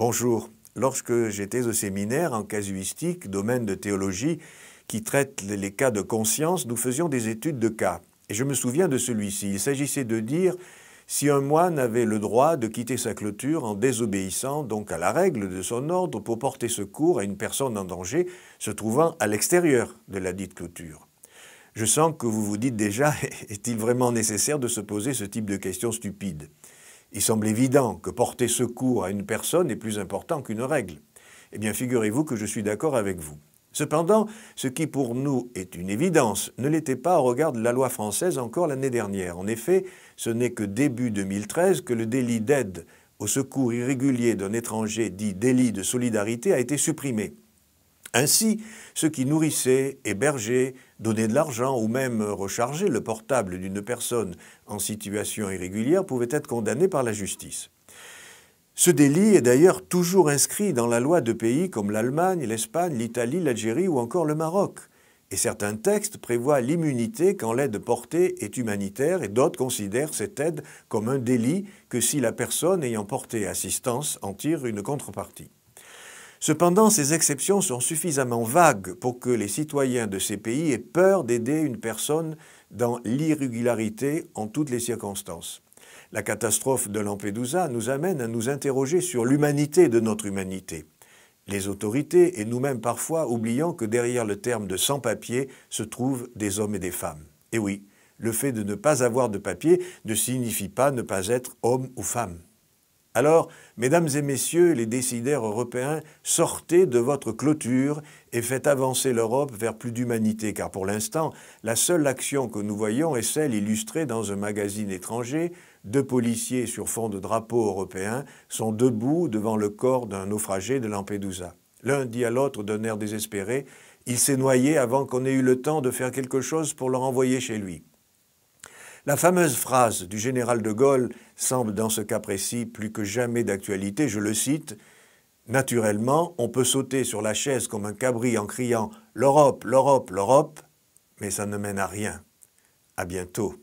Bonjour. Lorsque j'étais au séminaire en casuistique, domaine de théologie, qui traite les cas de conscience, nous faisions des études de cas. Et je me souviens de celui-ci. Il s'agissait de dire si un moine avait le droit de quitter sa clôture en désobéissant donc à la règle de son ordre pour porter secours à une personne en danger se trouvant à l'extérieur de la dite clôture. Je sens que vous vous dites déjà, est-il vraiment nécessaire de se poser ce type de questions stupides ? Il semble évident que porter secours à une personne est plus important qu'une règle. Eh bien, figurez-vous que je suis d'accord avec vous. Cependant, ce qui pour nous est une évidence ne l'était pas au regard de la loi française encore l'année dernière. En effet, ce n'est que début 2013 que le délit d'aide au secours irrégulier d'un étranger, dit délit de solidarité, a été supprimé. Ainsi, ceux qui nourrissaient, hébergeaient, donnaient de l'argent ou même rechargeaient le portable d'une personne en situation irrégulière pouvaient être condamnés par la justice. Ce délit est d'ailleurs toujours inscrit dans la loi de pays comme l'Allemagne, l'Espagne, l'Italie, l'Algérie ou encore le Maroc. Et certains textes prévoient l'immunité quand l'aide portée est humanitaire et d'autres considèrent cette aide comme un délit que si la personne ayant porté assistance en tire une contrepartie. Cependant, ces exceptions sont suffisamment vagues pour que les citoyens de ces pays aient peur d'aider une personne dans l'irrégularité en toutes les circonstances. La catastrophe de Lampedusa nous amène à nous interroger sur l'humanité de notre humanité. Les autorités et nous-mêmes parfois oublions que derrière le terme de sans-papiers se trouvent des hommes et des femmes. Et oui, le fait de ne pas avoir de papier ne signifie pas ne pas être homme ou femme. Alors, mesdames et messieurs les décideurs européens, sortez de votre clôture et faites avancer l'Europe vers plus d'humanité, car pour l'instant, la seule action que nous voyons est celle illustrée dans un magazine étranger. 2 policiers sur fond de drapeau européen sont debout devant le corps d'un naufragé de Lampedusa. L'un dit à l'autre d'un air désespéré « Il s'est noyé avant qu'on ait eu le temps de faire quelque chose pour le renvoyer chez lui ». La fameuse phrase du général de Gaulle semble dans ce cas précis plus que jamais d'actualité, je le cite, « Naturellement, on peut sauter sur la chaise comme un cabri en criant « L'Europe, l'Europe, l'Europe », mais ça ne mène à rien. À bientôt.